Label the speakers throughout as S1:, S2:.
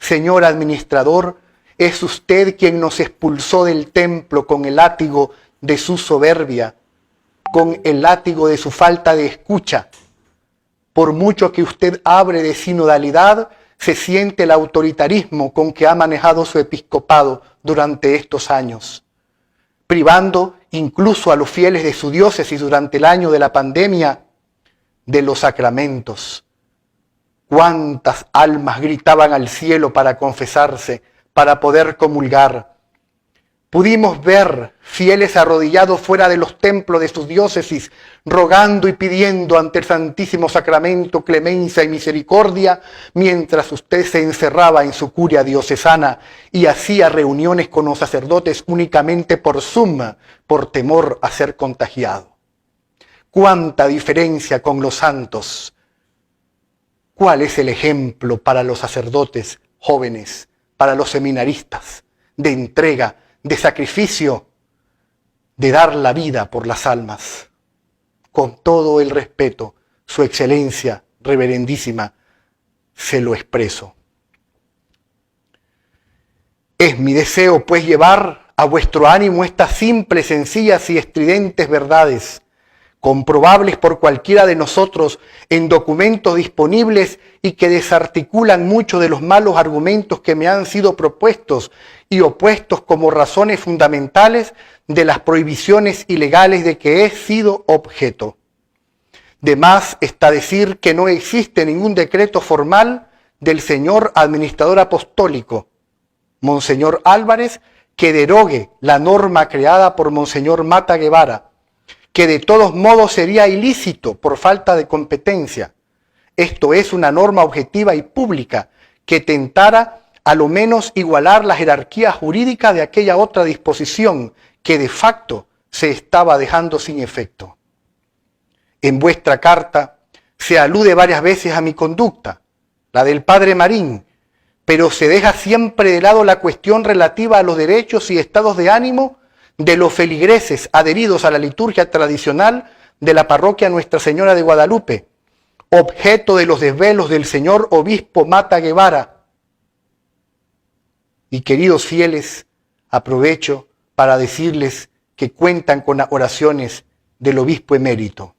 S1: señor administrador, es usted quien nos expulsó del templo con el látigo de su soberbia, con el látigo de su falta de escucha. Por mucho que usted hable de sinodalidad, se siente el autoritarismo con que ha manejado su episcopado durante estos años, privando incluso a los fieles de su diócesis durante el año de la pandemia de los sacramentos. ¿Cuántas almas gritaban al cielo para confesarse, para poder comulgar? Pudimos ver fieles arrodillados fuera de los templos de sus diócesis, rogando y pidiendo ante el Santísimo Sacramento clemencia y misericordia, mientras usted se encerraba en su curia diocesana y hacía reuniones con los sacerdotes únicamente por Zoom, por temor a ser contagiado. ¡Cuánta diferencia con los santos! ¿Cuál es el ejemplo para los sacerdotes jóvenes, para los seminaristas, de entrega, de sacrificio, de dar la vida por las almas? Con todo el respeto, su excelencia reverendísima, se lo expreso. Es mi deseo, pues, llevar a vuestro ánimo estas simples, sencillas y estridentes verdades, comprobables por cualquiera de nosotros en documentos disponibles y que desarticulan muchos de los malos argumentos que me han sido propuestos y opuestos como razones fundamentales de las prohibiciones ilegales de que he sido objeto. De más está decir que no existe ningún decreto formal del señor administrador apostólico, Monseñor Álvarez, que derogue la norma creada por Monseñor Mata Guevara, que de todos modos sería ilícito por falta de competencia. Esto es una norma objetiva y pública que tentara a lo menos igualar la jerarquía jurídica de aquella otra disposición que de facto se estaba dejando sin efecto. En vuestra carta se alude varias veces a mi conducta, la del padre Marín, pero se deja siempre de lado la cuestión relativa a los derechos y estados de ánimo de los feligreses adheridos a la liturgia tradicional de la parroquia Nuestra Señora de Guadalupe, objeto de los desvelos del señor obispo Mata Guevara. Y queridos fieles, aprovecho para decirles que cuentan con las oraciones del obispo emérito.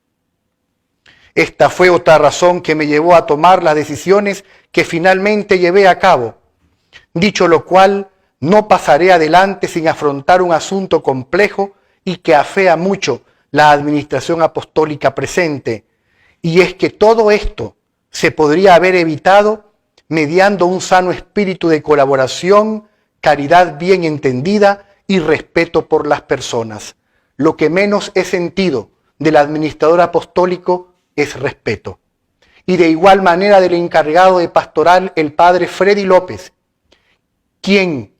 S1: Esta fue otra razón que me llevó a tomar las decisiones que finalmente llevé a cabo. Dicho lo cual, no pasaré adelante sin afrontar un asunto complejo y que afea mucho la administración apostólica presente, y es que todo esto se podría haber evitado mediando un sano espíritu de colaboración, caridad bien entendida y respeto por las personas. Lo que menos he sentido del administrador apostólico es respeto. Y de igual manera del encargado de pastoral, el padre Freddy López, quien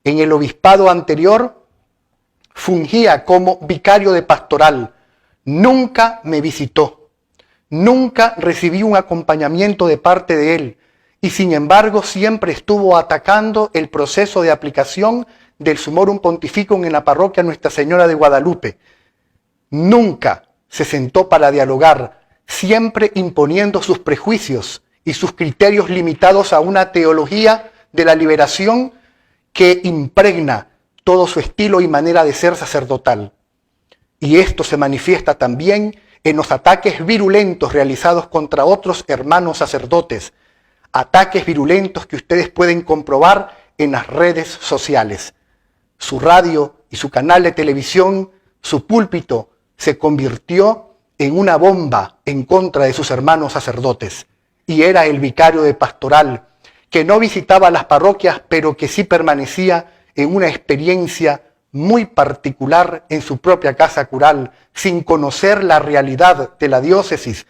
S1: en el obispado anterior fungía como vicario de pastoral. Nunca me visitó, nunca recibí un acompañamiento de parte de él y sin embargo siempre estuvo atacando el proceso de aplicación del Summorum Pontificum en la parroquia Nuestra Señora de Guadalupe. Nunca se sentó para dialogar, siempre imponiendo sus prejuicios y sus criterios limitados a una teología de la liberación que impregna todo su estilo y manera de ser sacerdotal. Y esto se manifiesta también en los ataques virulentos realizados contra otros hermanos sacerdotes, ataques virulentos que ustedes pueden comprobar en las redes sociales. Su radio y su canal de televisión, su púlpito, se convirtió en una bomba en contra de sus hermanos sacerdotes. Y era el vicario de pastoral, que no visitaba las parroquias, pero que sí permanecía en una experiencia muy particular en su propia casa cural, sin conocer la realidad de la diócesis,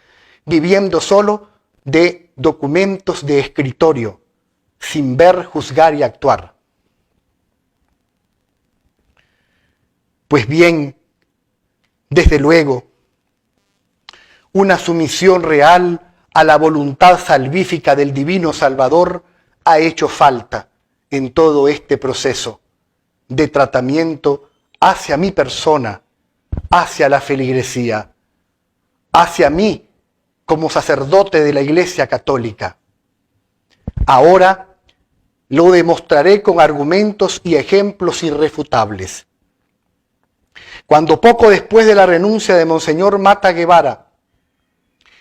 S1: viviendo solo de documentos de escritorio, sin ver, juzgar y actuar. Pues bien, desde luego, una sumisión real a la voluntad salvífica del Divino Salvador ha hecho falta en todo este proceso de tratamiento hacia mi persona, hacia la feligresía, hacia mí como sacerdote de la Iglesia Católica. Ahora Lo demostraré con argumentos y ejemplos irrefutables. Cuando poco después de la renuncia de Monseñor Mata Guevara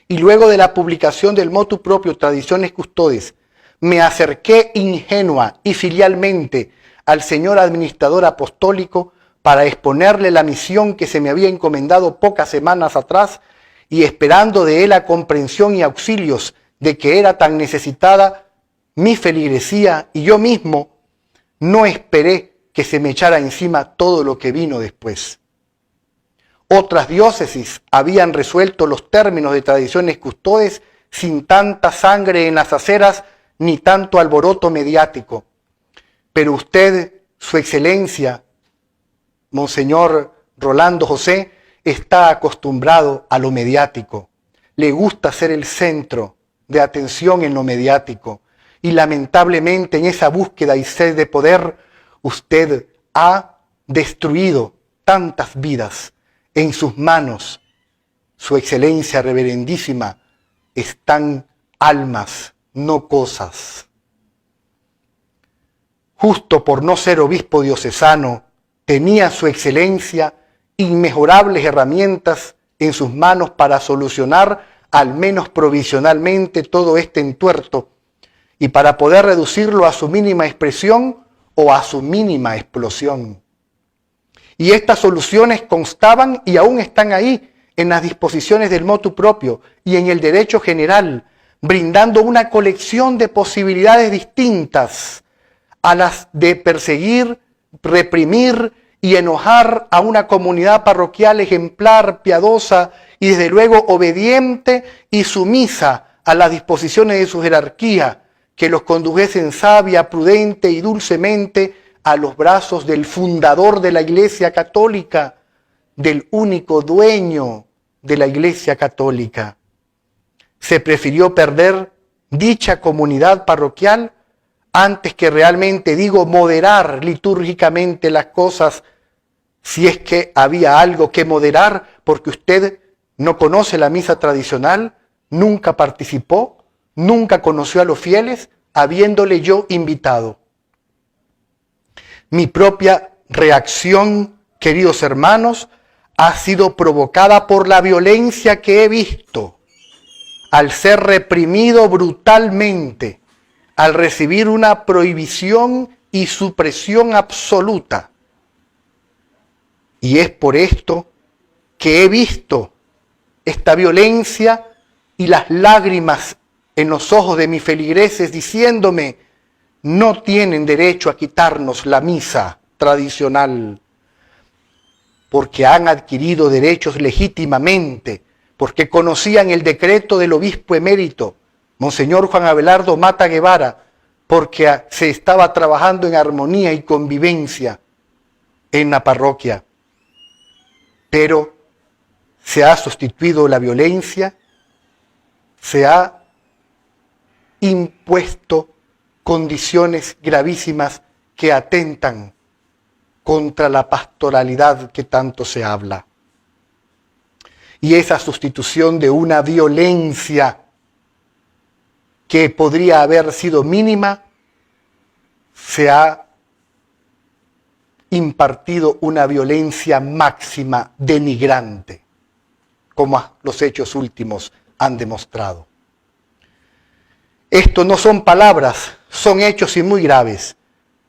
S1: y luego de la publicación del motu propio Tradiciones Custodes, me acerqué ingenua y filialmente al señor administrador apostólico para exponerle la misión que se me había encomendado pocas semanas atrás y esperando de él la comprensión y auxilios de que era tan necesitada mi feligresía y yo mismo, no esperé que se me echara encima todo lo que vino después. Otras diócesis habían resuelto los términos de Tradiciones Custodes sin tanta sangre en las aceras ni tanto alboroto mediático. Pero usted, su excelencia, Monseñor Rolando José, está acostumbrado a lo mediático. Le gusta ser el centro de atención en lo mediático. Y lamentablemente en esa búsqueda y sed de poder, usted ha destruido tantas vidas. En sus manos, su excelencia reverendísima, están almas, no cosas. Justo por no ser obispo diocesano, tenía su excelencia inmejorables herramientas en sus manos para solucionar, al menos provisionalmente, todo este entuerto y para poder reducirlo a su mínima expresión o a su mínima explosión. Y estas soluciones constaban y aún están ahí en las disposiciones del motu propio y en el derecho general, brindando una colección de posibilidades distintas a las de perseguir, reprimir y enojar a una comunidad parroquial ejemplar, piadosa y desde luego obediente y sumisa a las disposiciones de su jerarquía, que los condujesen sabia, prudente y dulcemente a los brazos del fundador de la Iglesia Católica, del único dueño de la Iglesia Católica. Se prefirió perder dicha comunidad parroquial antes que realmente, moderar litúrgicamente las cosas, si es que había algo que moderar, porque usted no conoce la misa tradicional, nunca participó, nunca conoció a los fieles, habiéndole yo invitado. Mi propia reacción, queridos hermanos, ha sido provocada por la violencia que he visto al ser reprimido brutalmente, al recibir una prohibición y supresión absoluta. Y es por esto que he visto esta violencia y las lágrimas en los ojos de mis feligreses diciéndome: no tienen derecho a quitarnos la misa tradicional, porque han adquirido derechos legítimamente, porque conocían el decreto del obispo emérito, Monseñor Juan Abelardo Mata Guevara, porque se estaba trabajando en armonía y convivencia en la parroquia. Pero se ha sustituido la violencia, se ha impuesto condiciones gravísimas que atentan contra la pastoralidad que tanto se habla. Y esa sustitución de una violencia que podría haber sido mínima, se ha impartido una violencia máxima, denigrante, como los hechos últimos han demostrado. Esto no son palabras, son hechos y muy graves.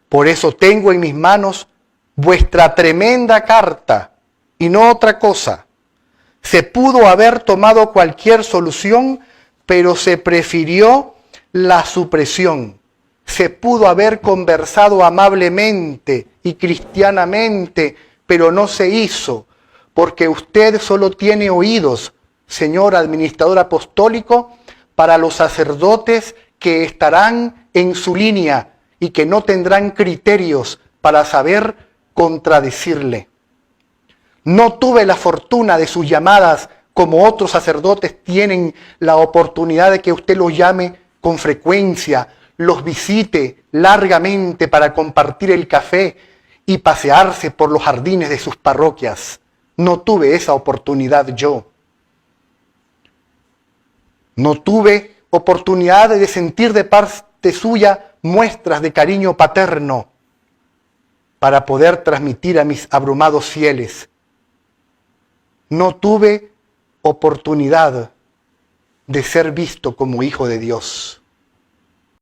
S1: Por eso tengo en mis manos vuestra tremenda carta y no otra cosa. Se pudo haber tomado cualquier solución, pero se prefirió la supresión. Se pudo haber conversado amablemente y cristianamente, pero no se hizo, porque usted solo tiene oídos, señor administrador apostólico, para los sacerdotes que estarán en su línea y que no tendrán criterios para saber contradecirle. No tuve la fortuna de sus llamadas como otros sacerdotes tienen la oportunidad de que usted los llame con frecuencia, los visite largamente para compartir el café y pasearse por los jardines de sus parroquias. No tuve esa oportunidad yo. No tuve oportunidad de sentir de parte suya muestras de cariño paterno para poder transmitir a mis abrumados fieles. No tuve oportunidad de ser visto como hijo de Dios.